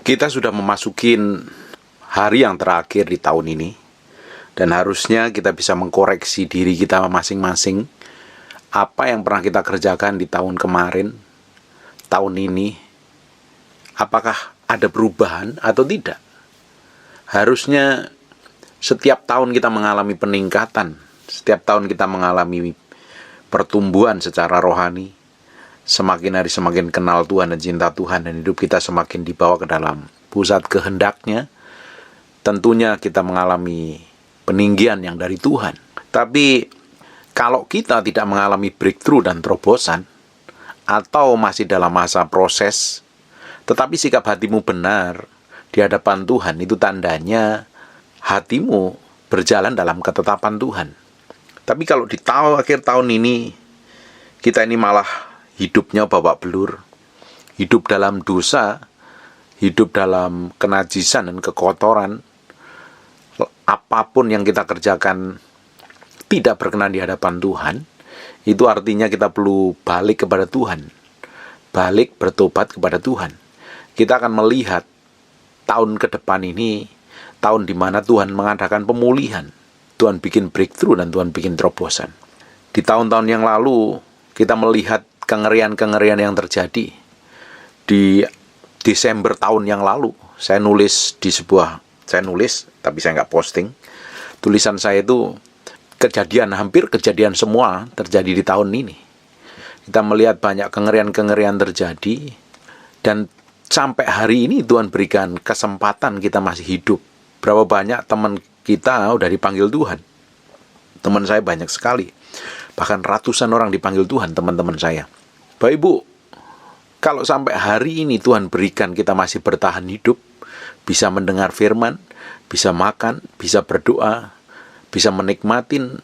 Kita sudah memasukin hari yang terakhir di tahun ini, dan harusnya kita bisa mengkoreksi diri kita masing-masing. Apa yang pernah kita kerjakan di tahun kemarin, tahun ini, apakah ada perubahan atau tidak? Harusnya setiap tahun kita mengalami peningkatan, setiap tahun kita mengalami pertumbuhan secara rohani. Semakin hari semakin kenal Tuhan dan cinta Tuhan, dan hidup kita semakin dibawa ke dalam pusat kehendaknya. Tentunya kita mengalami peninggian yang dari Tuhan. Tapi kalau kita tidak mengalami breakthrough dan terobosan, atau masih dalam masa proses, tetapi sikap hatimu benar di hadapan Tuhan, itu tandanya hatimu berjalan dalam ketetapan Tuhan. Tapi kalau di akhir tahun ini, kita ini malah hidupnya babak belur, hidup dalam dosa, hidup dalam kenajisan dan kekotoran. Apapun yang kita kerjakan tidak berkenan di hadapan Tuhan, itu artinya kita perlu balik kepada Tuhan, balik bertobat kepada Tuhan. Kita akan melihat tahun ke depan ini, tahun di mana Tuhan mengadakan pemulihan, Tuhan bikin breakthrough dan Tuhan bikin terobosan. Di tahun-tahun yang lalu, kita melihat kengerian-kengerian yang terjadi. Di Desember tahun yang lalu, saya nulis tapi saya nggak posting. Tulisan saya itu hampir kejadian semua terjadi di tahun ini. Kita melihat banyak kengerian-kengerian terjadi, dan sampai hari ini Tuhan berikan kesempatan kita masih hidup. Berapa banyak teman kita udah dipanggil Tuhan. Teman saya banyak sekali. Bahkan ratusan orang dipanggil Tuhan, teman-teman saya. Bapak Ibu, kalau sampai hari ini Tuhan berikan kita masih bertahan hidup, bisa mendengar firman, bisa makan, bisa berdoa, bisa menikmatin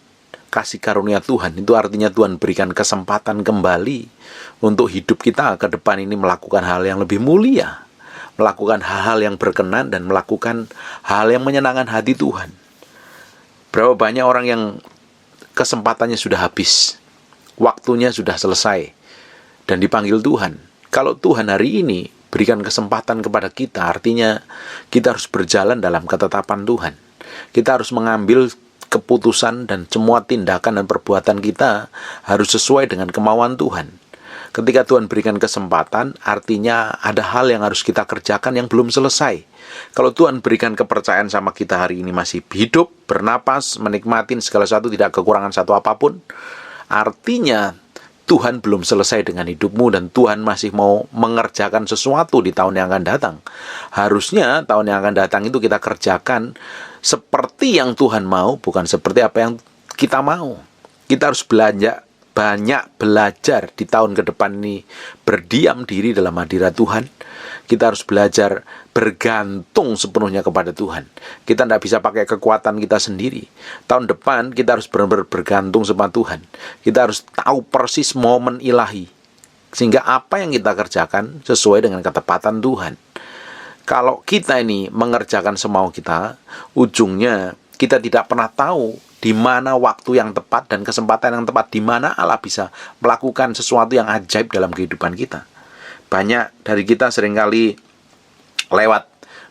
kasih karunia Tuhan, itu artinya Tuhan berikan kesempatan kembali untuk hidup kita ke depan ini melakukan hal yang lebih mulia, melakukan hal-hal yang berkenan, dan melakukan hal yang menyenangkan hati Tuhan. Berapa banyak orang yang kesempatannya sudah habis, waktunya sudah selesai, dan dipanggil Tuhan. Kalau Tuhan hari ini berikan kesempatan kepada kita, artinya kita harus berjalan dalam ketetapan Tuhan. Kita harus mengambil keputusan, dan semua tindakan dan perbuatan kita harus sesuai dengan kemauan Tuhan. Ketika Tuhan berikan kesempatan, artinya ada hal yang harus kita kerjakan yang belum selesai. Kalau Tuhan berikan kepercayaan sama kita hari ini masih hidup, bernapas, menikmatin segala sesuatu, tidak kekurangan satu apapun, artinya Tuhan belum selesai dengan hidupmu, dan Tuhan masih mau mengerjakan sesuatu di tahun yang akan datang. Harusnya tahun yang akan datang itu kita kerjakan seperti yang Tuhan mau, bukan seperti apa yang kita mau. Kita harus banyak belajar di tahun ke depan ini, berdiam diri dalam hadirat Tuhan. Kita harus belajar bergantung sepenuhnya kepada Tuhan. Kita tidak bisa pakai kekuatan kita sendiri. Tahun depan kita harus benar-benar bergantung sama Tuhan. Kita harus tahu persis momen ilahi, sehingga apa yang kita kerjakan sesuai dengan ketepatan Tuhan. Kalau kita ini mengerjakan semau kita, ujungnya kita tidak pernah tahu di mana waktu yang tepat dan kesempatan yang tepat, di mana Allah bisa melakukan sesuatu yang ajaib dalam kehidupan kita. Banyak dari kita seringkali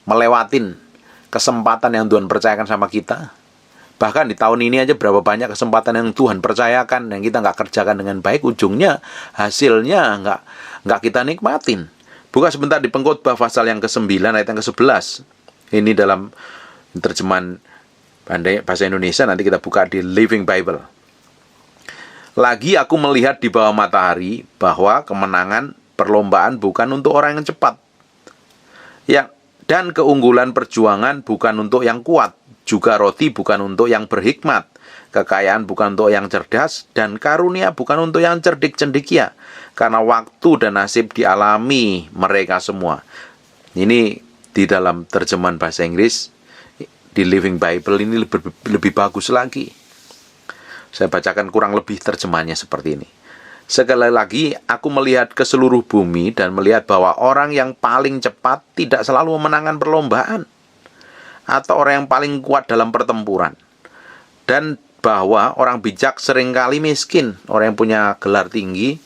melewatin kesempatan yang Tuhan percayakan sama kita. Bahkan di tahun ini aja berapa banyak kesempatan yang Tuhan percayakan yang kita nggak kerjakan dengan baik, ujungnya hasilnya nggak kita nikmatin. Buka sebentar di Pengkhotbah pasal yang ke-9 ayat yang ke-11. Ini dalam terjemahan bahasa Indonesia, nanti kita buka di Living Bible. Lagi aku melihat di bawah matahari bahwa kemenangan perlombaan bukan untuk orang yang cepat, dan keunggulan perjuangan bukan untuk yang kuat, juga roti bukan untuk yang berhikmat, kekayaan bukan untuk yang cerdas, dan karunia bukan untuk yang cerdik cendekia, karena waktu dan nasib dialami mereka semua. Ini di dalam terjemahan bahasa Inggris, di Living Bible ini lebih bagus lagi. Saya bacakan kurang lebih terjemahannya seperti ini. Sekali lagi, aku melihat ke seluruh bumi dan melihat bahwa orang yang paling cepat tidak selalu memenangkan perlombaan, atau orang yang paling kuat dalam pertempuran. Dan bahwa orang bijak seringkali miskin, orang yang punya gelar tinggi,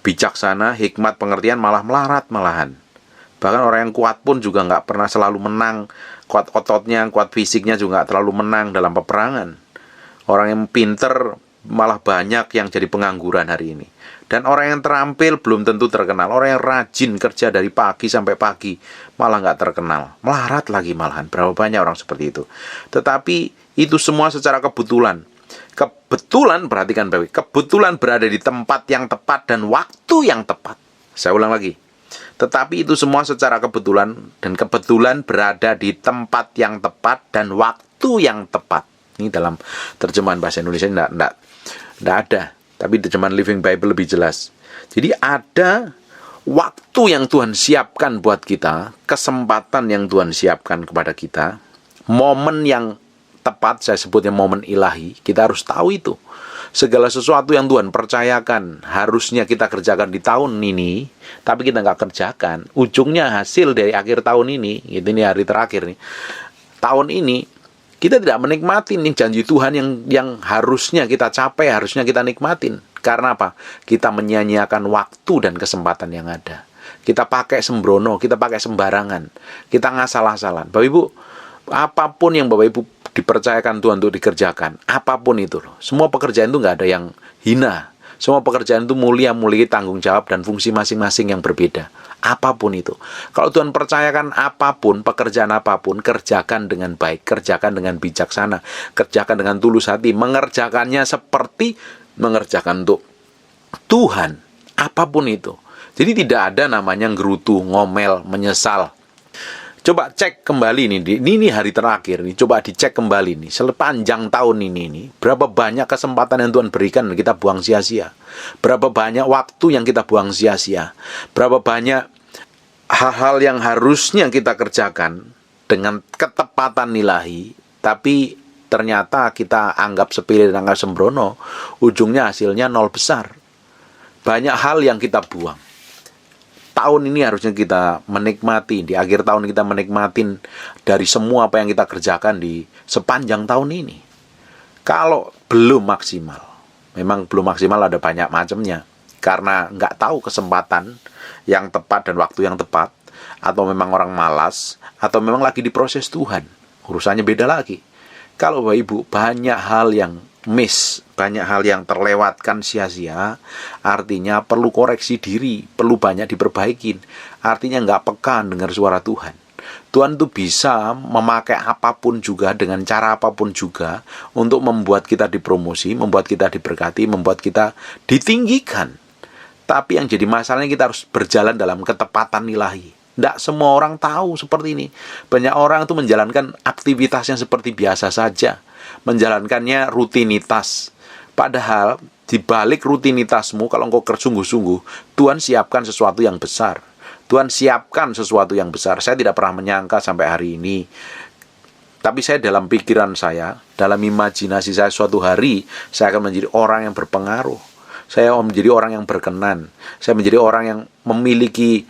bijaksana, hikmat, pengertian malah melarat malahan. Bahkan orang yang kuat pun juga nggak pernah selalu menang. Kuat ototnya, kuat fisiknya juga nggak terlalu menang dalam peperangan. Orang yang pinter malah banyak yang jadi pengangguran hari ini. Dan orang yang terampil belum tentu terkenal. Orang yang rajin kerja dari pagi sampai pagi malah nggak terkenal. Melarat lagi malahan. Berapa banyak orang seperti itu. Tetapi itu semua secara kebetulan. Kebetulan, perhatikan baik, kebetulan berada di tempat yang tepat dan waktu yang tepat. Saya ulang lagi. Tetapi itu semua secara kebetulan, dan kebetulan berada di tempat yang tepat dan waktu yang tepat. Ini dalam terjemahan bahasa Indonesia tidak ada. Tapi terjemahan Living Bible lebih jelas. Jadi ada waktu yang Tuhan siapkan buat kita, kesempatan yang Tuhan siapkan kepada kita, momen yang tepat, saya sebutnya momen ilahi. Kita harus tahu itu. Segala sesuatu yang Tuhan percayakan harusnya kita kerjakan di tahun ini, tapi kita nggak kerjakan. Ujungnya hasil dari akhir tahun ini, ini hari terakhir nih, tahun ini, kita tidak menikmati nih janji Tuhan yang harusnya kita capai, harusnya kita nikmatin. Karena apa? Kita menyia-nyiakan waktu dan kesempatan yang ada. Kita pakai sembrono, kita pakai sembarangan, kita ngasal-asalan. Bapak Ibu, apapun yang Bapak Ibu dipercayakan Tuhan untuk dikerjakan, apapun itu loh. Semua pekerjaan itu nggak ada yang hina. Semua pekerjaan itu mulia, memiliki tanggung jawab dan fungsi masing-masing yang berbeda. Apapun itu. Kalau Tuhan percayakan apapun, pekerjaan apapun, kerjakan dengan baik, kerjakan dengan bijaksana, kerjakan dengan tulus hati, mengerjakannya seperti mengerjakan untuk Tuhan. Apapun itu. Jadi tidak ada namanya gerutu, ngomel, menyesal. Coba cek kembali ini hari terakhir nih, coba dicek kembali nih, sepanjang tahun ini berapa banyak kesempatan yang Tuhan berikan dan kita buang sia-sia. Berapa banyak waktu yang kita buang sia-sia. Berapa banyak hal-hal yang harusnya kita kerjakan dengan ketepatan ilahi, tapi ternyata kita anggap sepele dan anggap sembrono, ujungnya hasilnya nol besar. Banyak hal yang kita buang. Tahun ini harusnya kita menikmati, di akhir tahun kita menikmatin dari semua apa yang kita kerjakan di sepanjang tahun ini. Kalau belum maksimal, memang belum maksimal ada banyak macamnya. Karena nggak tahu kesempatan yang tepat dan waktu yang tepat, atau memang orang malas, atau memang lagi diproses Tuhan. Urusannya beda lagi. Kalau Bapak Ibu banyak hal yang miss, banyak hal yang terlewatkan sia-sia, artinya perlu koreksi diri, perlu banyak diperbaikin. Artinya nggak peka dengar suara Tuhan. Tuhan itu bisa memakai apapun juga, dengan cara apapun juga, untuk membuat kita dipromosi, membuat kita diberkati, membuat kita ditinggikan. Tapi yang jadi masalahnya kita harus berjalan dalam ketepatan ilahi. Tidak semua orang tahu seperti ini. Banyak orang itu menjalankan aktivitasnya seperti biasa saja. Menjalankannya rutinitas. Padahal di balik rutinitasmu, kalau engkau sungguh-sungguh, Tuhan siapkan sesuatu yang besar. Tuhan siapkan sesuatu yang besar. Saya tidak pernah menyangka sampai hari ini. Tapi saya dalam pikiran saya, dalam imajinasi saya, suatu hari saya akan menjadi orang yang berpengaruh. Saya menjadi orang yang berkenan. Saya menjadi orang yang memiliki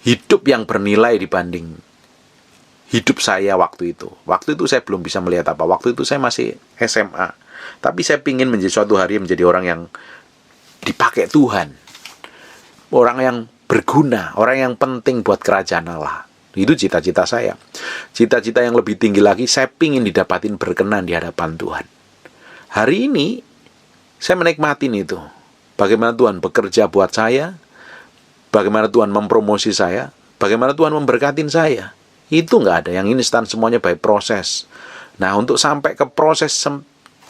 hidup yang bernilai dibanding hidup saya waktu itu. Waktu itu saya belum bisa melihat apa. Waktu itu saya masih SMA. Tapi saya ingin menjadi suatu hari menjadi orang yang dipakai Tuhan. Orang yang berguna. Orang yang penting buat kerajaan Allah. Itu cita-cita saya. Cita-cita yang lebih tinggi lagi, saya ingin didapatin berkenan di hadapan Tuhan. Hari ini, saya menikmatin itu. Bagaimana Tuhan bekerja buat saya. Bagaimana Tuhan mempromosi saya. Bagaimana Tuhan memberkatin saya. Itu nggak ada yang instan, semuanya by proses. Nah, untuk sampai ke proses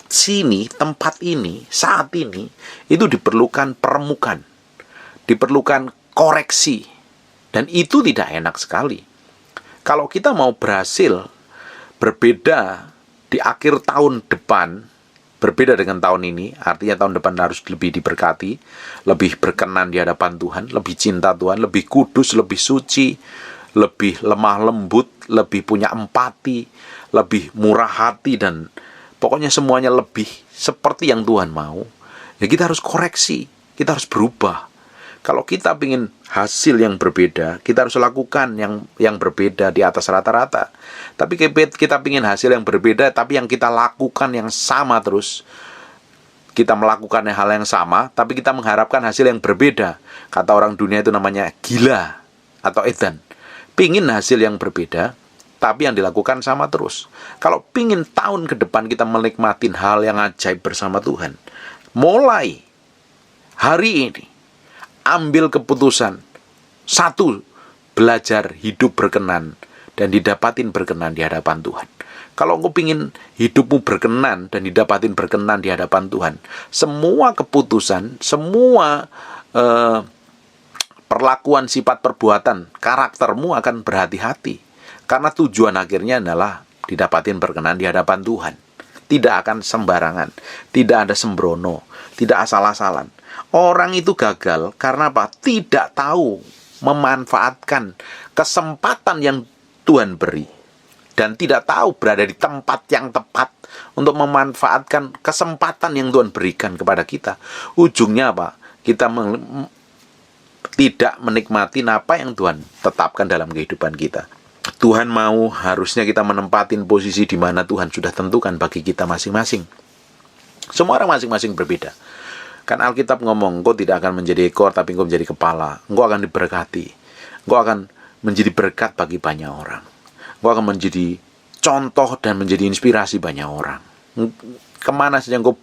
sini, tempat ini, saat ini, itu diperlukan peremukan. Diperlukan koreksi. Dan itu tidak enak sekali. Kalau kita mau berhasil berbeda di akhir tahun depan, berbeda dengan tahun ini, artinya tahun depan harus lebih diberkati, lebih berkenan di hadapan Tuhan, lebih cinta Tuhan, lebih kudus, lebih suci, lebih lemah lembut, lebih punya empati, lebih murah hati, dan pokoknya semuanya lebih seperti yang Tuhan mau. Ya kita harus koreksi, kita harus berubah. Kalau kita ingin hasil yang berbeda, kita harus lakukan yang berbeda di atas rata-rata. Tapi kita ingin hasil yang berbeda, tapi yang kita lakukan yang sama terus. Kita melakukan hal yang sama, tapi kita mengharapkan hasil yang berbeda. Kata orang dunia itu namanya gila. atau edan. Pingin hasil yang berbeda, tapi yang dilakukan sama terus. Kalau pingin tahun ke depan kita menikmatin hal yang ajaib bersama Tuhan, mulai hari ini, ambil keputusan. Satu, belajar hidup berkenan dan didapatin berkenan di hadapan Tuhan. Kalau engkau pingin hidupmu berkenan dan didapatin berkenan di hadapan Tuhan, semua keputusan, semua perlakuan, sifat, perbuatan, karaktermu akan berhati-hati. Karena tujuan akhirnya adalah didapatin berkenan di hadapan Tuhan. Tidak akan sembarangan, tidak ada sembrono, tidak asal-asalan. Orang itu gagal karena apa? Tidak tahu memanfaatkan kesempatan yang Tuhan beri, dan tidak tahu berada di tempat yang tepat untuk memanfaatkan kesempatan yang Tuhan berikan kepada kita. Ujungnya apa? Kita tidak menikmati apa yang Tuhan tetapkan dalam kehidupan kita. Tuhan mau harusnya kita menempatin posisi di mana Tuhan sudah tentukan bagi kita masing-masing. Semua orang masing-masing berbeda. Kan Alkitab ngomong, engkau tidak akan menjadi ekor, tapi engkau menjadi kepala. Engkau akan diberkati. Engkau akan menjadi berkat bagi banyak orang. Engkau akan menjadi contoh dan menjadi inspirasi banyak orang. Kemana saja engkau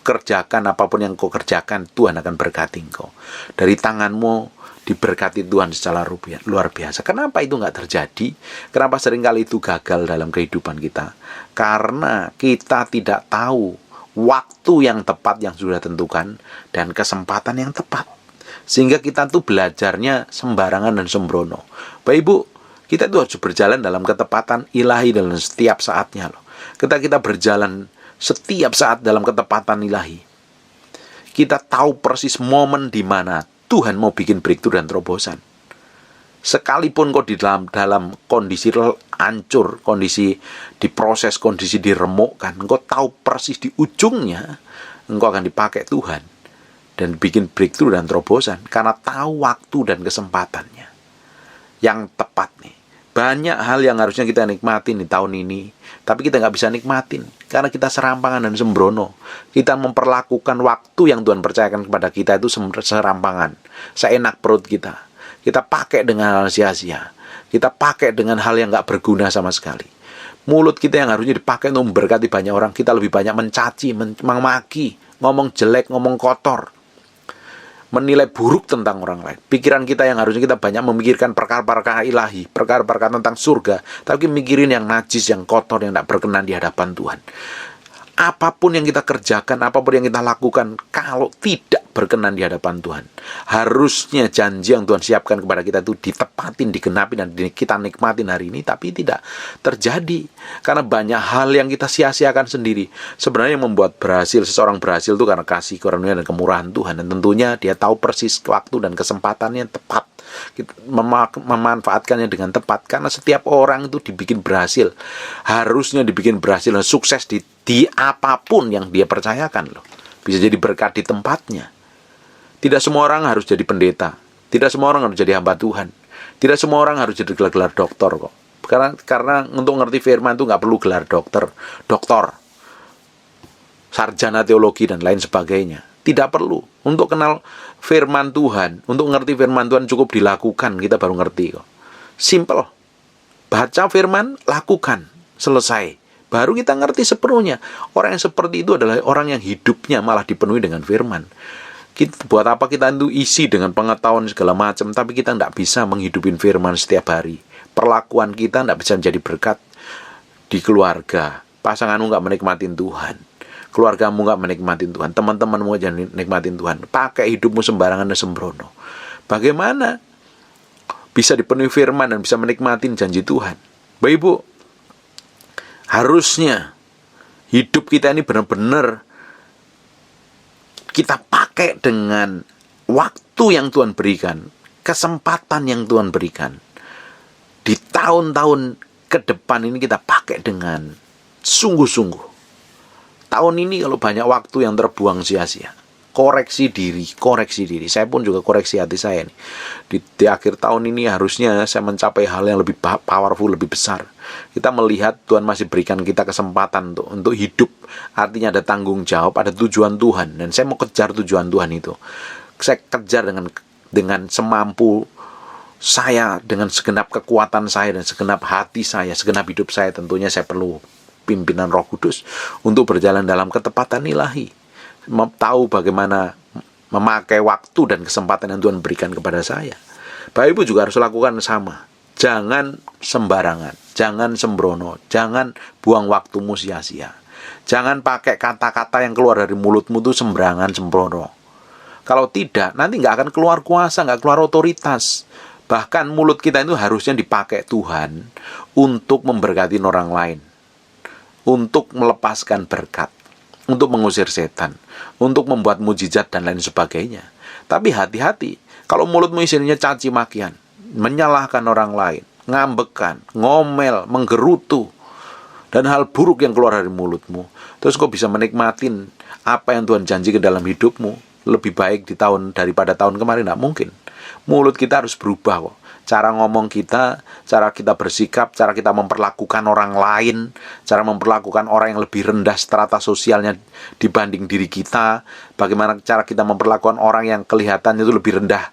kerjakan, apapun yang engkau kerjakan, Tuhan akan berkati engkau. Dari tanganmu diberkati Tuhan secara luar biasa. Kenapa itu nggak terjadi? Kenapa seringkali itu gagal dalam kehidupan kita? Karena kita tidak tahu waktu yang tepat yang sudah tentukan dan kesempatan yang tepat, sehingga kita tuh belajarnya sembarangan dan sembrono. Bapak Ibu, kita tuh harus berjalan dalam ketepatan ilahi dalam setiap saatnya loh. Kita berjalan setiap saat dalam ketepatan ilahi, kita tahu persis momen di mana Tuhan mau bikin breakthrough dan terobosan. Sekalipun kau di dalam kondisi hancur, kondisi diproses, kondisi diremukkan, engkau tahu persis di ujungnya engkau akan dipakai Tuhan dan bikin breakthrough dan terobosan, karena tahu waktu dan kesempatannya yang tepat nih. Banyak hal yang harusnya kita nikmatin di tahun ini, tapi kita nggak bisa nikmatin karena kita serampangan dan sembrono. Kita memperlakukan waktu yang Tuhan percayakan kepada kita itu serampangan, seenak perut kita. Kita pakai dengan hal sia-sia. Kita pakai dengan hal yang nggak berguna sama sekali. Mulut kita yang harusnya dipakai untuk memberkati banyak orang, kita lebih banyak mencaci, memaki, ngomong jelek, ngomong kotor, menilai buruk tentang orang lain. Pikiran kita yang harusnya kita banyak memikirkan perkara-perkara ilahi, perkara-perkara tentang surga, tapi mikirin yang najis, yang kotor, yang tidak berkenan di hadapan Tuhan. Apapun yang kita kerjakan, apapun yang kita lakukan, kalau tidak berkenan di hadapan Tuhan, harusnya janji yang Tuhan siapkan kepada kita itu ditepatin, digenapin, dan kita nikmatin hari ini, tapi tidak terjadi. Karena banyak hal yang kita sia-siakan sendiri. Sebenarnya yang membuat seseorang berhasil itu karena kasih karunia dan kemurahan Tuhan. Dan tentunya dia tahu persis waktu dan kesempatannya tepat, memanfaatkannya dengan tepat. Karena setiap orang itu dibikin berhasil, harusnya dibikin berhasil dan sukses di apapun yang dia percayakan loh. Bisa jadi berkat di tempatnya. Tidak semua orang harus jadi pendeta. Tidak semua orang harus jadi hamba Tuhan. Tidak semua orang harus jadi gelar doktor kok. Karena untuk ngerti firman itu nggak perlu gelar doktor, sarjana teologi dan lain sebagainya. Tidak perlu. Untuk kenal firman Tuhan, untuk ngerti firman Tuhan cukup dilakukan, kita baru ngerti kok. Simple. Baca firman, lakukan, selesai. Baru kita ngerti sepenuhnya. Orang yang seperti itu adalah orang yang hidupnya malah dipenuhi dengan firman. Buat apa kita itu isi dengan pengetahuan segala macam, tapi kita tidak bisa menghidupin firman setiap hari. Perlakuan kita tidak bisa menjadi berkat di keluarga. Pasanganmu nggak menikmatin Tuhan, keluargamu nggak menikmatin Tuhan, teman-temanmu aja nikmatin Tuhan. Pakai hidupmu sembarangan dan sembrono. Bagaimana bisa dipenuhi firman dan bisa menikmatin janji Tuhan? Bapak Ibu, harusnya hidup kita ini benar-benar kita pakai dengan waktu yang Tuhan berikan, kesempatan yang Tuhan berikan. Di tahun-tahun ke depan ini kita pakai dengan sungguh-sungguh. Tahun ini kalau banyak waktu yang terbuang sia-sia, koreksi diri. Saya pun juga koreksi hati saya nih. Di akhir tahun ini harusnya saya mencapai hal yang lebih powerful, lebih besar. Kita melihat Tuhan masih berikan kita kesempatan untuk hidup. Artinya ada tanggung jawab, ada tujuan Tuhan. Dan saya mau kejar tujuan Tuhan itu. Saya kejar dengan semampu saya dengan segenap kekuatan saya dan segenap hati saya, segenap hidup saya, tentunya saya perlu pimpinan Roh Kudus untuk berjalan dalam ketepatan ilahi. Tahu bagaimana memakai waktu dan kesempatan yang Tuhan berikan kepada saya. Bapak Ibu juga harus lakukan sama. Jangan sembarangan, jangan sembrono, jangan buang waktumu sia-sia. Jangan pakai kata-kata yang keluar dari mulutmu itu sembarangan, sembrono. Kalau tidak, nanti nggak akan keluar kuasa, nggak keluar otoritas. Bahkan mulut kita itu harusnya dipakai Tuhan untuk memberkati orang lain, untuk melepaskan berkat, untuk mengusir setan, untuk membuat mujizat dan lain sebagainya. Tapi hati-hati, kalau mulutmu isinya caci makian, menyalahkan orang lain, ngambekan, ngomel, menggerutu, dan hal buruk yang keluar dari mulutmu, terus kau bisa menikmatin apa yang Tuhan janjikan dalam hidupmu lebih baik di tahun daripada tahun kemarin? Tidak mungkin. Mulut kita harus berubah kok. Cara ngomong kita, cara kita bersikap, cara kita memperlakukan orang lain, cara memperlakukan orang yang lebih rendah strata sosialnya dibanding diri kita, bagaimana cara kita memperlakukan orang yang kelihatannya itu lebih rendah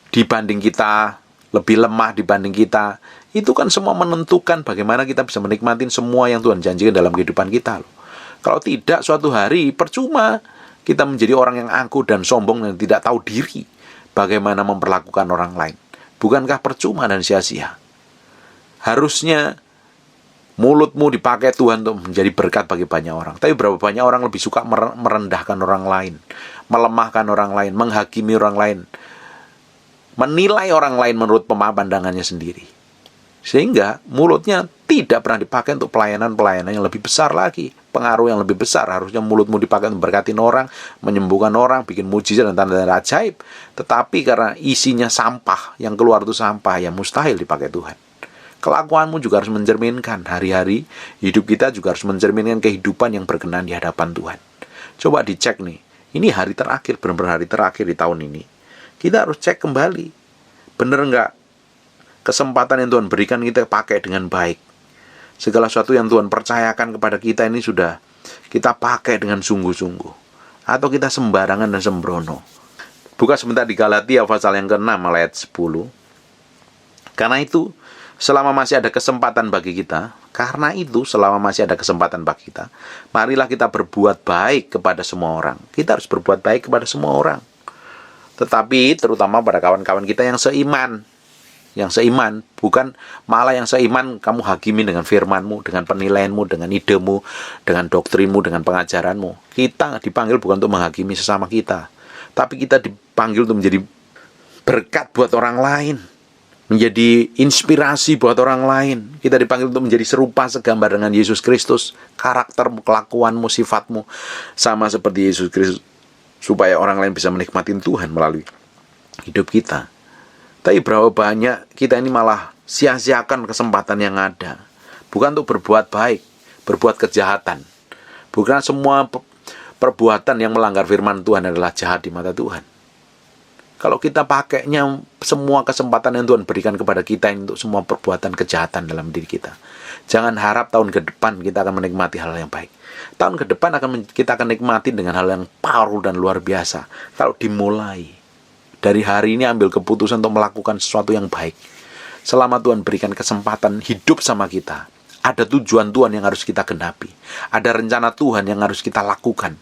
dibanding kita, lebih lemah dibanding kita, itu kan semua menentukan bagaimana kita bisa menikmati semua yang Tuhan janjikan dalam kehidupan kita loh. Kalau tidak, suatu hari percuma kita menjadi orang yang angkuh dan sombong dan tidak tahu diri bagaimana memperlakukan orang lain. Bukankah percuma dan sia-sia? Harusnya mulutmu dipakai Tuhan untuk menjadi berkat bagi banyak orang. Tapi berapa banyak orang lebih suka merendahkan orang lain, melemahkan orang lain, menghakimi orang lain, menilai orang lain menurut pandangannya sendiri. Sehingga mulutnya tidak pernah dipakai untuk pelayanan-pelayanan yang lebih besar lagi. Pengaruh yang lebih besar. Harusnya mulutmu dipakai untuk berkatin orang, menyembuhkan orang, bikin mujizat dan tanda-tanda ajaib. Tetapi karena isinya sampah, yang keluar itu sampah, yang mustahil dipakai Tuhan. Kelakuanmu juga harus mencerminkan. Hari-hari hidup kita juga harus mencerminkan kehidupan yang berkenan di hadapan Tuhan. Coba dicek nih. Ini hari terakhir, benar-benar hari terakhir di tahun ini. Kita harus cek kembali. Benar nggak kesempatan yang Tuhan berikan kita pakai dengan baik? Segala sesuatu yang Tuhan percayakan kepada kita ini sudah kita pakai dengan sungguh-sungguh, atau kita sembarangan dan sembrono? Buka sebentar di Galatia pasal yang ke-6 ayat 10. Karena itu, selama masih ada kesempatan bagi kita, marilah kita berbuat baik kepada semua orang. Kita harus berbuat baik kepada semua orang. Tetapi terutama pada kawan-kawan kita yang seiman, bukan malah yang seiman kamu hakimi dengan firmanmu, dengan penilaianmu, dengan idemu, dengan doktrinmu, dengan pengajaranmu. Kita dipanggil bukan untuk menghakimi sesama kita, tapi kita dipanggil untuk menjadi berkat buat orang lain, menjadi inspirasi buat orang lain. Kita dipanggil untuk menjadi serupa segambar dengan Yesus Kristus. Karaktermu, kelakuanmu, sifatmu sama seperti Yesus Kristus, supaya orang lain bisa menikmati Tuhan melalui hidup kita. Tapi berapa banyak kita ini malah sia-siakan kesempatan yang ada. Bukan untuk berbuat baik, berbuat kejahatan. Bukan semua perbuatan yang melanggar firman Tuhan adalah jahat di mata Tuhan. Kalau kita pakainya semua kesempatan yang Tuhan berikan kepada kita untuk semua perbuatan kejahatan dalam diri kita, jangan harap tahun ke depan kita akan menikmati hal yang baik. Tahun ke depan kita akan nikmati dengan hal yang powerful dan luar biasa. Kalau dimulai dari hari ini, ambil keputusan untuk melakukan sesuatu yang baik. Selama Tuhan berikan kesempatan hidup sama kita, ada tujuan Tuhan yang harus kita genapi. Ada rencana Tuhan yang harus kita lakukan.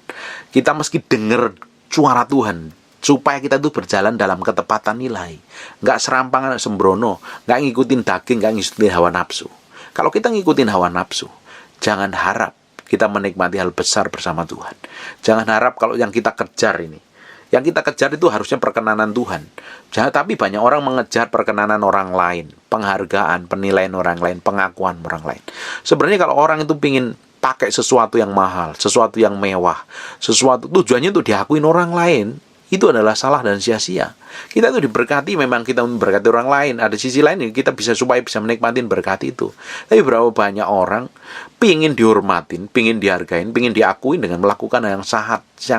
Kita mesti dengar suara Tuhan, supaya kita itu berjalan dalam ketepatan nilai. Nggak serampangan, sembrono, nggak ngikutin daging, nggak ngikutin hawa nafsu. Kalau kita ngikutin hawa nafsu, jangan harap kita menikmati hal besar bersama Tuhan. Jangan harap kalau yang kita kejar ini, yang kita kejar itu harusnya perkenanan Tuhan. Tapi banyak orang mengejar perkenanan orang lain, penghargaan, penilaian orang lain, pengakuan orang lain. Sebenarnya kalau orang itu ingin pakai sesuatu yang mahal, sesuatu yang mewah, sesuatu tujuannya untuk diakuin orang lain, itu adalah salah dan sia-sia. Kita itu diberkati, memang kita memberkati orang lain. Ada sisi lain yang kita supaya bisa menikmati berkat itu. Tapi berapa banyak orang pingin dihormatin, pingin dihargain, pingin diakuin dengan melakukan yang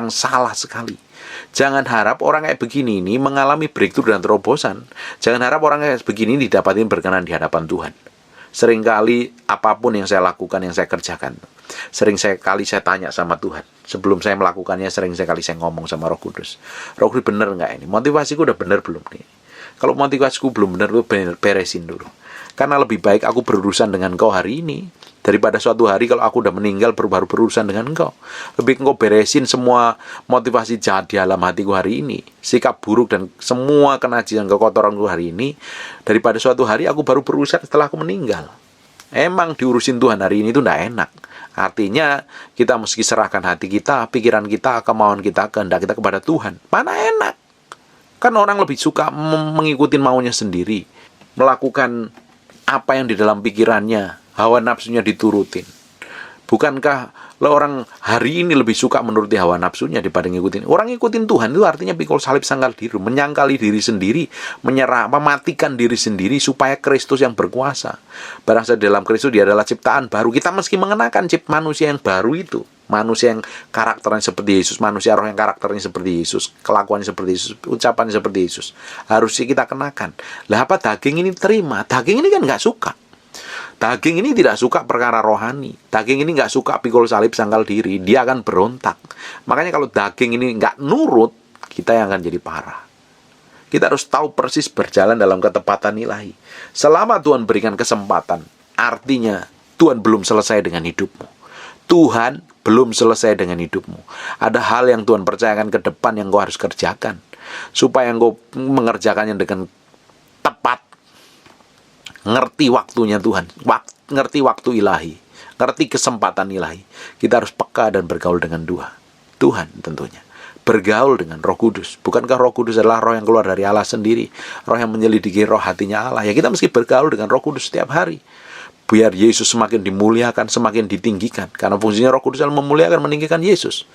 salah sekali. Jangan harap orang kayak begini ini mengalami breakthrough dan terobosan. Jangan harap orang kayak begini didapatin berkenan di hadapan Tuhan. Seringkali apapun yang saya lakukan, yang saya kerjakan, seringkali saya tanya sama Tuhan. Sebelum saya melakukannya, seringkali saya ngomong sama Roh Kudus. Roh Kudus, bener nggak ini? Motivasiku udah bener belum nih? Kalau motivasiku belum benar, beresin dulu. Karena lebih baik aku berurusan dengan engkau hari ini daripada suatu hari kalau aku udah meninggal baru berurusan dengan engkau. Lebih engkau beresin semua motivasi jahat di dalam hatiku hari ini, sikap buruk dan semua kenajisan kekotoranku hari ini, daripada suatu hari aku baru berurusan setelah aku meninggal. Emang diurusin Tuhan hari ini itu tidak enak. Artinya kita mesti serahkan hati kita, pikiran kita, kemauan kita, kehendak kita kepada Tuhan. Mana enak? Kan orang lebih suka mengikuti maunya sendiri, melakukan apa yang di dalam pikirannya, hawa nafsunya diturutin. Bukankah orang hari ini lebih suka menuruti hawa nafsunya daripada ngikutin? Orang ngikutin Tuhan itu artinya pikul salib sangkal diri, menyangkali diri sendiri, mematikan diri sendiri supaya Kristus yang berkuasa. Barang siapa dalam Kristus dia adalah ciptaan baru. Kita mesti mengenakan manusia yang baru itu. Manusia yang karakternya seperti Yesus, manusia roh yang karakternya seperti Yesus, kelakuannya seperti Yesus, ucapannya seperti Yesus. Harusnya kita kenakan. Lah apa daging ini terima? Daging ini kan nggak suka. Daging ini tidak suka perkara rohani. Daging ini nggak suka pikul salib sangkal diri. Dia akan berontak. Makanya kalau daging ini nggak nurut, kita yang akan jadi parah. Kita harus tahu persis berjalan dalam ketepatan ilahi. Selama Tuhan berikan kesempatan, artinya Tuhan belum selesai dengan hidupmu. Tuhan belum selesai dengan hidupmu. Ada hal yang Tuhan percayakan ke depan yang kau harus kerjakan. Supaya kau mengerjakannya dengan tepat. Ngerti waktunya Tuhan. Ngerti waktu ilahi. Ngerti kesempatan ilahi. Kita harus peka dan bergaul dengan Tuhan tentunya. Bergaul dengan Roh Kudus. Bukankah Roh Kudus adalah roh yang keluar dari Allah sendiri? Roh yang menyelidiki roh hatinya Allah. Ya kita mesti bergaul dengan Roh Kudus setiap hari. Biar Yesus semakin dimuliakan, semakin ditinggikan. Karena fungsinya Roh Kudus adalah memuliakan, meninggikan Yesus.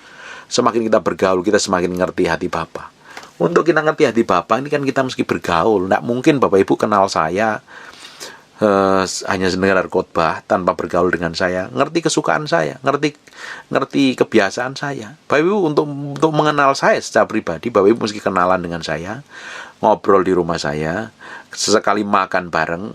Semakin kita bergaul, kita semakin ngerti hati Bapa. Untuk kita ngerti hati Bapa, ini kan kita mesti bergaul. Nggak mungkin Bapak Ibu kenal saya hanya mendengar khotbah tanpa bergaul dengan saya, ngerti kesukaan saya, ngerti kebiasaan saya. Bapak Ibu untuk mengenal saya secara pribadi, Bapak Ibu mesti kenalan dengan saya, ngobrol di rumah saya, sesekali makan bareng,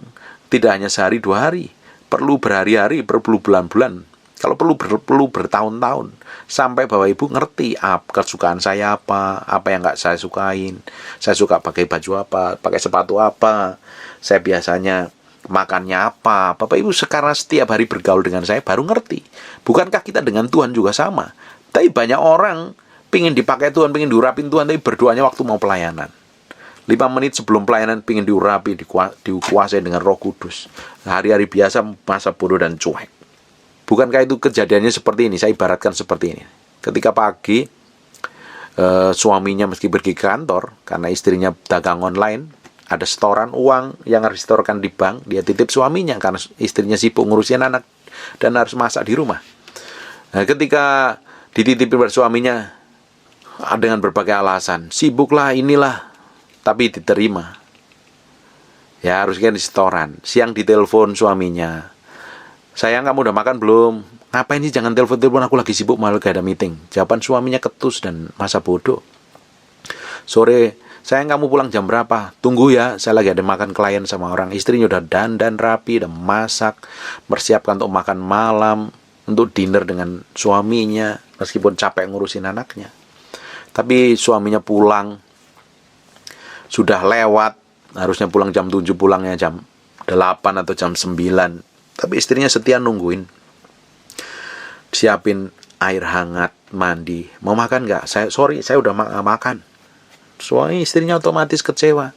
tidak hanya sehari 2 hari. Perlu berhari-hari, perlu bulan-bulan, kalau perlu bertahun-tahun, sampai Bapak Ibu ngerti kesukaan saya apa yang nggak saya sukain. Saya suka pakai baju apa, pakai sepatu apa, saya biasanya makannya apa. Bapak Ibu sekarang setiap hari bergaul dengan saya baru ngerti. Bukankah kita dengan Tuhan juga sama? Tapi banyak orang pingin dipakai Tuhan, pingin diurapin Tuhan, tapi berdoanya waktu mau pelayanan. 5 menit sebelum pelayanan pingin diurapi, dikuasai dengan Roh Kudus. Hari-hari biasa masa bodoh dan cuek. Bukankah itu kejadiannya seperti ini? Saya ibaratkan seperti ini. Ketika pagi suaminya meski pergi ke kantor karena istrinya dagang online, ada setoran uang yang harus disetorkan di bank, dia titip suaminya karena istrinya sibuk ngurusin anak dan harus masak di rumah. Nah, ketika dititipin pada suaminya dengan berbagai alasan, sibuklah inilah, tapi diterima. Ya harusnya di setoran. Siang ditelepon suaminya, sayang kamu udah makan belum? Ngapain sih jangan telepon-telepon, aku lagi sibuk malah gak ada meeting. Jawaban suaminya ketus dan masa bodoh. Sore, sayang kamu pulang jam berapa? Tunggu ya, saya lagi ada makan klien sama orang. Istrinya udah dandan rapi, udah masak, persiapkan untuk makan malam, untuk dinner dengan suaminya, meskipun capek ngurusin anaknya. Tapi suaminya pulang sudah lewat, harusnya pulang jam 7, pulangnya jam 8 atau jam 9. Tapi istrinya setia nungguin. Siapin air hangat, mandi. Mau makan nggak? Saya udah makan. Suami istrinya otomatis kecewa.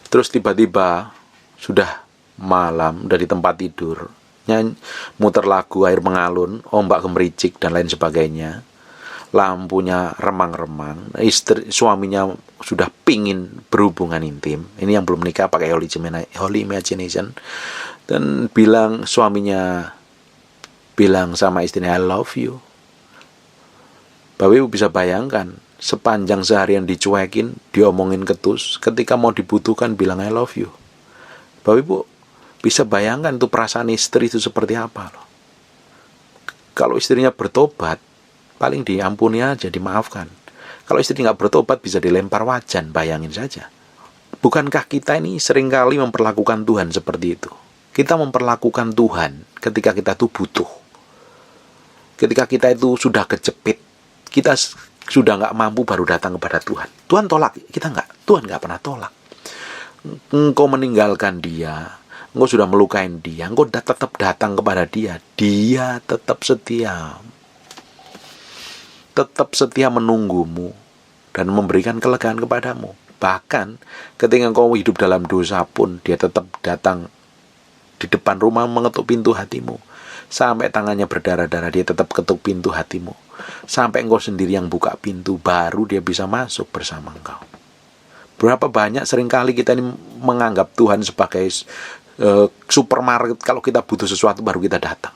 Terus tiba-tiba sudah malam, udah di tempat tidur, muter lagu air mengalun, ombak gemericik dan lain sebagainya. Lampunya remang-remang. Suaminya sudah pingin berhubungan intim. Ini yang belum nikah pakai holy imagination. Dan suaminya bilang sama istrinya, I love you. Bapak Ibu bisa bayangkan, sepanjang seharian dicuekin, diomongin ketus, ketika mau dibutuhkan bilang I love you. Bapak Ibu bisa bayangkan tuh perasaan istri itu seperti apa loh. Kalau istrinya bertobat, paling diampuni aja, dimaafkan. Kalau istri nggak bertobat bisa dilempar wajan, bayangin saja. Bukankah kita ini seringkali memperlakukan Tuhan seperti itu? Kita memperlakukan Tuhan ketika kita itu butuh. Ketika kita itu sudah kejepit, kita sudah nggak mampu baru datang kepada Tuhan. Tuhan tolak, kita nggak. Tuhan nggak pernah tolak. Engkau meninggalkan dia, engkau sudah melukain dia, engkau tetap datang kepada dia. Dia tetap setia. Tetap setia menunggumu dan memberikan kelegaan kepadamu. Bahkan ketika engkau hidup dalam dosa pun, dia tetap datang di depan rumah mengetuk pintu hatimu. Sampai tangannya berdarah-darah, dia tetap ketuk pintu hatimu. Sampai engkau sendiri yang buka pintu, baru dia bisa masuk bersama engkau. Berapa banyak seringkali kita ini menganggap Tuhan sebagai supermarket. Kalau kita butuh sesuatu baru kita datang.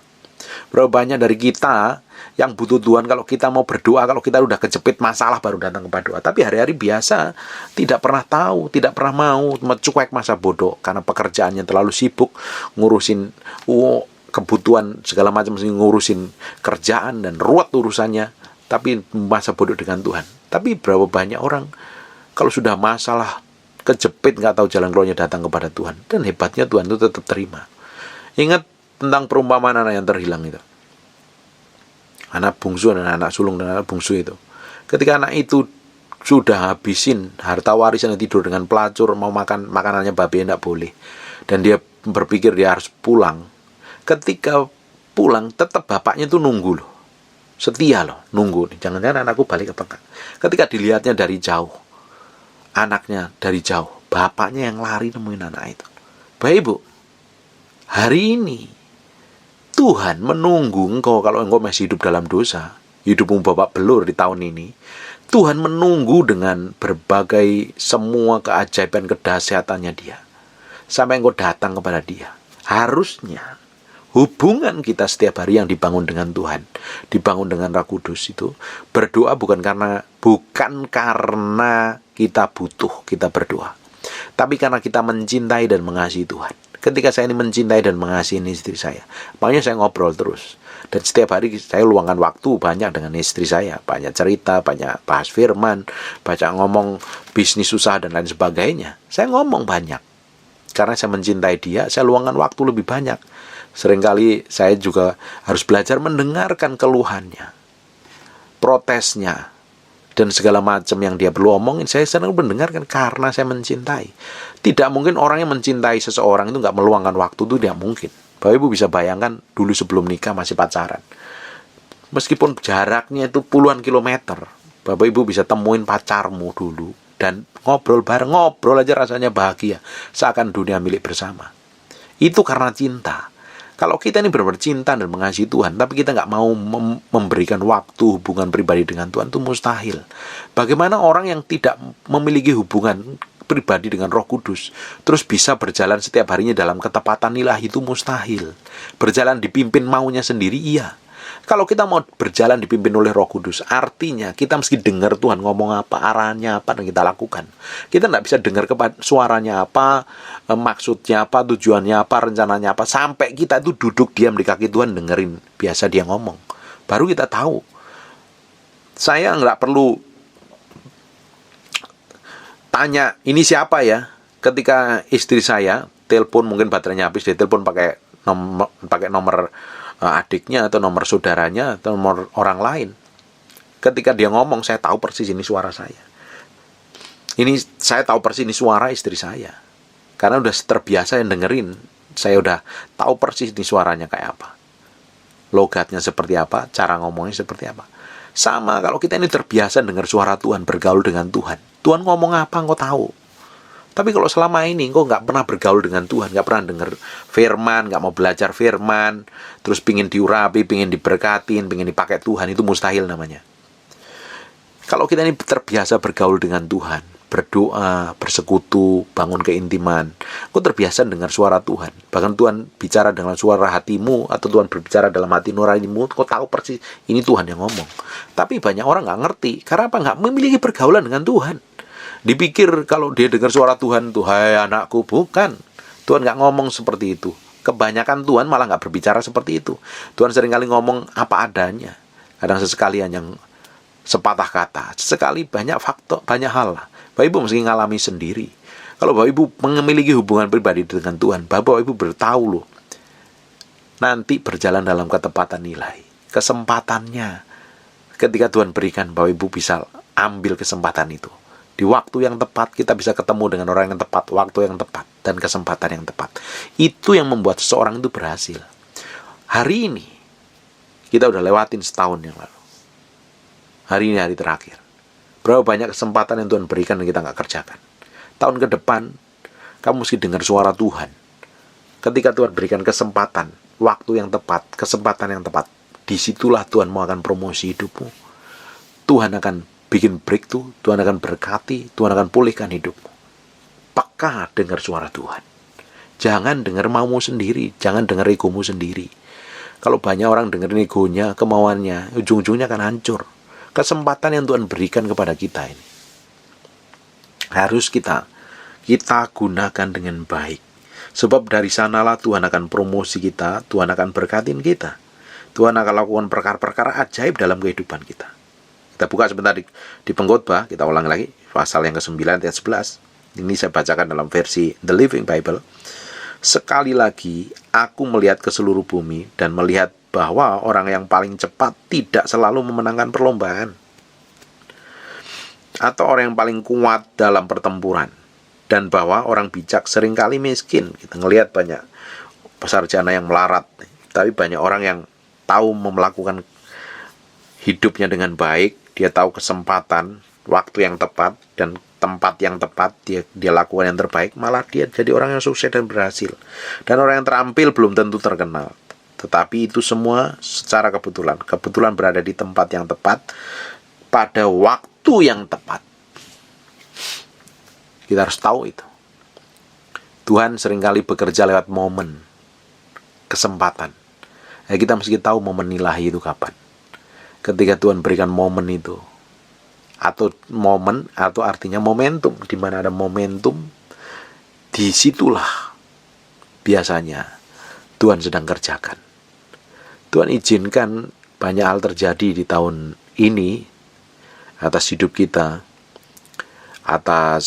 Berapa banyak dari kita yang butuh Tuhan, kalau kita mau berdoa, kalau kita udah kejepit masalah baru datang kepada doa. Tapi hari-hari biasa tidak pernah tahu, tidak pernah mau, cuek masa bodoh karena pekerjaannya terlalu sibuk ngurusin kebutuhan segala macam, ngurusin kerjaan dan ruwet urusannya, tapi masa bodoh dengan Tuhan. Tapi berapa banyak orang kalau sudah masalah kejepit nggak tahu jalan keluarnya datang kepada Tuhan, dan hebatnya Tuhan itu tetap terima. Ingat tentang perumpamaan anak yang terhilang itu, anak bungsu dan anak sulung dan anak bungsu itu. Ketika anak itu sudah habisin harta warisan dan tidur dengan pelacur, mau makan makanannya babi tidak boleh, dan dia berpikir dia harus pulang. Ketika pulang tetap bapaknya itu nunggu loh, setia loh, nunggu. Jangan-jangan anakku balik apa enggak. Ketika dilihatnya dari jauh, anaknya dari jauh, bapaknya yang lari nemuin anak itu. Bapak Ibu, hari ini Tuhan menunggu engkau. Kalau engkau masih hidup dalam dosa, hidupmu babak belur di tahun ini, Tuhan menunggu dengan berbagai semua keajaiban kedahsyatannya dia, sampai engkau datang kepada dia. Harusnya hubungan kita setiap hari yang dibangun dengan Tuhan, dibangun dengan Roh Kudus itu, berdoa bukan karena kita butuh, kita berdoa, tapi karena kita mencintai dan mengasihi Tuhan. Ketika saya ini mencintai dan mengasihi istri saya, makanya saya ngobrol terus. Dan setiap hari saya luangkan waktu banyak dengan istri saya. Banyak cerita, banyak bahas firman, banyak ngomong bisnis usaha dan lain sebagainya. Saya ngomong banyak. Karena saya mencintai dia, saya luangkan waktu lebih banyak. Seringkali saya juga harus belajar mendengarkan keluhannya, protesnya, dan segala macam yang dia perlu omongin. Saya sering mendengarkan karena saya mencintai. Tidak mungkin orang yang mencintai seseorang itu nggak meluangkan waktu, itu tidak mungkin. Bapak Ibu bisa bayangkan dulu sebelum nikah masih pacaran, meskipun jaraknya itu puluhan kilometer, Bapak Ibu bisa temuin pacarmu dulu dan ngobrol bareng, ngobrol aja rasanya bahagia, seakan dunia milik bersama. Itu karena cinta. Kalau kita ini benar-benar cinta dan mengasihi Tuhan, tapi kita nggak mau memberikan waktu hubungan pribadi dengan Tuhan, itu mustahil. Bagaimana orang yang tidak memiliki hubungan pribadi dengan Roh Kudus terus bisa berjalan setiap harinya dalam ketepatan ilahi? Itu mustahil. Berjalan dipimpin maunya sendiri, iya. Kalau kita mau berjalan dipimpin oleh Roh Kudus, artinya kita mesti dengar Tuhan ngomong apa, arahnya apa, dan kita lakukan. Kita tidak bisa dengar suaranya apa, maksudnya apa, tujuannya apa, rencananya apa, sampai kita itu duduk diam di kaki Tuhan dengerin biasa dia ngomong, baru kita tahu. Saya nggak perlu tanya ini siapa ya. Ketika istri saya telepon, mungkin baterainya habis, dia telepon pakai nomor adiknya atau nomor saudaranya atau nomor orang lain. Ketika dia ngomong, saya tahu persis ini suara saya. Ini saya tahu persis ini suara istri saya. Karena udah terbiasa yang dengerin. Saya udah tahu persis ini suaranya kayak apa, logatnya seperti apa, cara ngomongnya seperti apa. Sama kalau kita ini terbiasa dengar suara Tuhan, bergaul dengan Tuhan. Tuhan ngomong apa, engkau tahu. Tapi kalau selama ini engkau nggak pernah bergaul dengan Tuhan, nggak pernah dengar firman, nggak mau belajar firman, terus pingin diurapi, pingin diberkatin, pingin dipakai Tuhan, itu mustahil namanya. Kalau kita ini terbiasa bergaul dengan Tuhan, berdoa, bersekutu, bangun keintiman, engkau terbiasa dengar suara Tuhan. Bahkan Tuhan bicara dengan suara hatimu, atau Tuhan berbicara dalam hati nuranimu, engkau tahu persis ini Tuhan yang ngomong. Tapi banyak orang nggak ngerti, karena apa? Nggak memiliki pergaulan dengan Tuhan. Dipikir kalau dia dengar suara Tuhan tuh, hai anakku, bukan. Tuhan nggak ngomong seperti itu. Kebanyakan Tuhan malah nggak berbicara seperti itu. Tuhan seringkali ngomong apa adanya. Kadang sesekali hanya sepatah kata. Sesekali banyak faktor, banyak hal lah. Bapak Ibu mesti ngalami sendiri. Kalau Bapak Ibu memiliki hubungan pribadi dengan Tuhan, Bapak Ibu bertahu loh, nanti berjalan dalam ketepatan nilai. Kesempatannya ketika Tuhan berikan, Bapak Ibu bisa ambil kesempatan itu. Di waktu yang tepat kita bisa ketemu dengan orang yang tepat, waktu yang tepat, dan kesempatan yang tepat. Itu yang membuat seseorang itu berhasil. Hari ini kita udah lewatin setahun yang lalu. Hari ini hari terakhir. Berapa banyak kesempatan yang Tuhan berikan dan kita nggak kerjakan. Tahun ke depan kamu mesti dengar suara Tuhan. Ketika Tuhan berikan kesempatan, waktu yang tepat, kesempatan yang tepat, disitulah Tuhan mau akan promosi hidupmu. Tuhan akan bikin breakthrough, Tuhan akan berkati, Tuhan akan pulihkan hidupmu. Peka dengar suara Tuhan. Jangan dengar maumu sendiri, jangan dengar egomu sendiri. Kalau banyak orang dengerin egonya, kemauannya, ujung-ujungnya akan hancur. Kesempatan yang Tuhan berikan kepada kita ini harus kita gunakan dengan baik. Sebab dari sanalah Tuhan akan promosi kita, Tuhan akan berkatin kita. Tuhan akan lakukan perkara-perkara ajaib dalam kehidupan kita. Kita buka sebentar di Pengkhotbah, kita ulang lagi, pasal yang ke-9 ayat 11. Ini saya bacakan dalam versi The Living Bible. Sekali lagi, aku melihat ke seluruh bumi dan melihat bahwa orang yang paling cepat tidak selalu memenangkan perlombaan. Atau orang yang paling kuat dalam pertempuran. Dan bahwa orang bijak seringkali miskin. Kita ngelihat banyak sarjana yang melarat. Tapi banyak orang yang tahu melakukan hidupnya dengan baik. Dia tahu kesempatan, waktu yang tepat, dan tempat yang tepat. Dia lakukan yang terbaik. Malah dia jadi orang yang sukses dan berhasil. Dan orang yang terampil belum tentu terkenal. Tetapi itu semua secara kebetulan. Kebetulan berada di tempat yang tepat. Pada waktu yang tepat. Kita harus tahu itu. Tuhan seringkali bekerja lewat momen. Kesempatan. Kita mesti tahu momen ilahi itu kapan. Ketika Tuhan berikan momen itu, atau momen, atau artinya momentum, di mana ada momentum, disitulah biasanya Tuhan sedang kerjakan. Tuhan izinkan banyak hal terjadi di tahun ini atas hidup kita, atas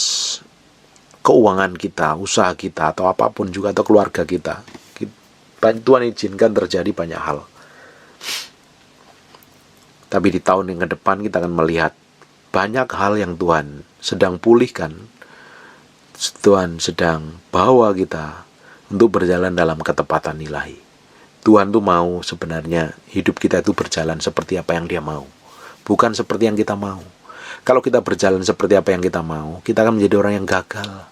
keuangan kita, usaha kita, atau apapun juga, atau keluarga kita. Tuhan izinkan terjadi banyak hal. Tapi di tahun yang ke depan kita akan melihat banyak hal yang Tuhan sedang pulihkan. Tuhan sedang bawa kita untuk berjalan dalam ketepatan ilahi. Tuhan tuh mau sebenarnya hidup kita itu berjalan seperti apa yang Dia mau. Bukan seperti yang kita mau. Kalau kita berjalan seperti apa yang kita mau, kita akan menjadi orang yang gagal.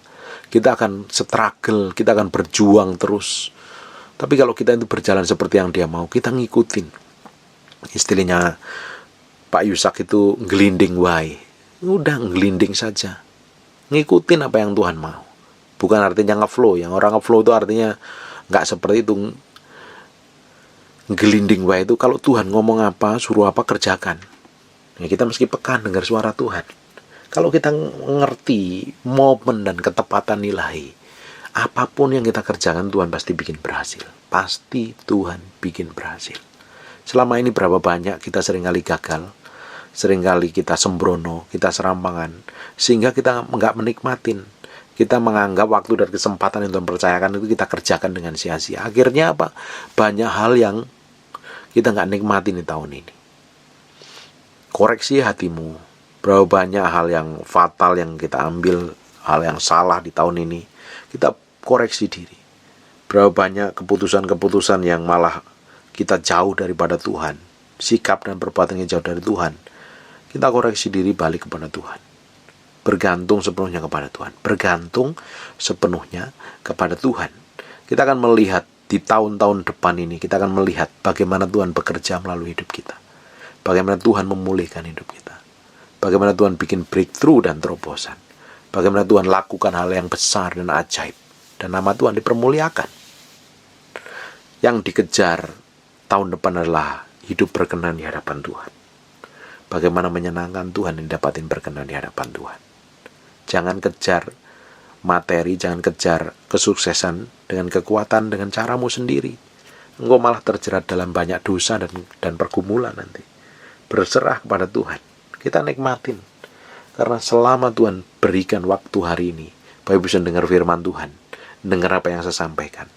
Kita akan struggle, kita akan berjuang terus. Tapi kalau kita itu berjalan seperti yang Dia mau, kita ngikutin. Istilahnya Pak Yusak itu ngelinding wae. Udah ngelinding saja. Ngikutin apa yang Tuhan mau. Bukan artinya ngeflow. Yang orang ngeflow itu artinya nggak seperti itu. Ngelinding wae itu kalau Tuhan ngomong apa, suruh apa, kerjakan. Kita mesti peka dengar suara Tuhan. Kalau kita ngerti momen dan ketepatan ilahi, apapun yang kita kerjakan Tuhan pasti bikin berhasil. Pasti Tuhan bikin berhasil. Selama ini berapa banyak kita seringkali gagal, seringkali kita sembrono, kita serampangan, sehingga kita nggak menikmatin. Kita menganggap waktu dan kesempatan yang Tuhan percayakan itu kita kerjakan dengan sia-sia. Akhirnya apa? Banyak hal yang kita nggak nikmatin di tahun ini. Koreksi hatimu. Berapa banyak hal yang fatal yang kita ambil, hal yang salah di tahun ini. Kita koreksi diri. Berapa banyak keputusan-keputusan yang malah kita jauh daripada Tuhan, sikap dan perbuatannya jauh dari Tuhan, kita koreksi diri balik kepada Tuhan. Bergantung sepenuhnya kepada Tuhan. Bergantung sepenuhnya kepada Tuhan. Kita akan melihat di tahun-tahun depan ini, kita akan melihat bagaimana Tuhan bekerja melalui hidup kita. Bagaimana Tuhan memulihkan hidup kita. Bagaimana Tuhan bikin breakthrough dan terobosan. Bagaimana Tuhan lakukan hal yang besar dan ajaib. Dan nama Tuhan dipermuliakan. Yang dikejar tahun depan adalah hidup berkenan di hadapan Tuhan. Bagaimana menyenangkan Tuhan yang dapatin berkenan di hadapan Tuhan. Jangan kejar materi, jangan kejar kesuksesan dengan kekuatan, dengan caramu sendiri. Engkau malah terjerat dalam banyak dosa dan pergumulan nanti. Berserah kepada Tuhan. Kita nikmatin. Karena selama Tuhan berikan waktu hari ini, Bapak bisa dengar firman Tuhan. Dengar apa yang saya sampaikan.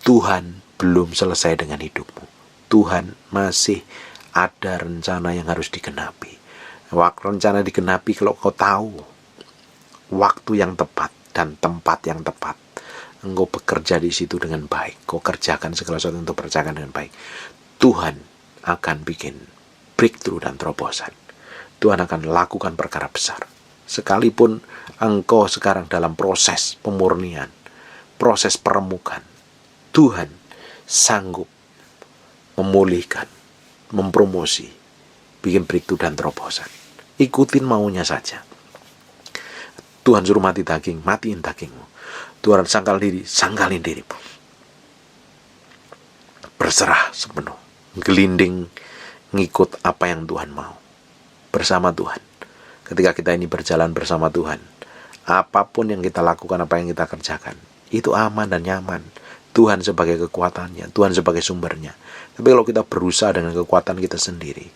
Tuhan belum selesai dengan hidupmu. Tuhan masih ada rencana yang harus digenapi. Waktu rencana digenapi kalau kau tahu waktu yang tepat dan tempat yang tepat, engkau bekerja di situ dengan baik, kau kerjakan segala sesuatu untuk berjalan dengan baik, Tuhan akan bikin breakthrough dan terobosan. Tuhan akan lakukan perkara besar. Sekalipun engkau sekarang dalam proses pemurnian, proses peremukan, Tuhan sanggup memulihkan, mempromosi, bikin breakthrough dan terobosan. Ikutin maunya saja. Tuhan suruh mati daging, matiin dagingmu. Tuhan sangkal diri, sangkalin dirimu. Berserah sepenuh, gelinding, ngikut apa yang Tuhan mau. Bersama Tuhan. Ketika kita ini berjalan bersama Tuhan, apapun yang kita lakukan, apa yang kita kerjakan, itu aman dan nyaman. Tuhan sebagai kekuatannya, Tuhan sebagai sumbernya. Tapi kalau kita berusaha dengan kekuatan kita sendiri,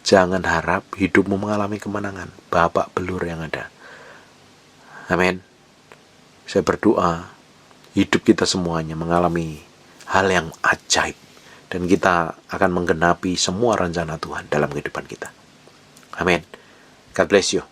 jangan harap hidupmu mengalami kemenangan, babak belur yang ada. Amin. Saya berdoa hidup kita semuanya mengalami hal yang ajaib, dan kita akan menggenapi semua rencana Tuhan dalam kehidupan kita. Amin. God bless you.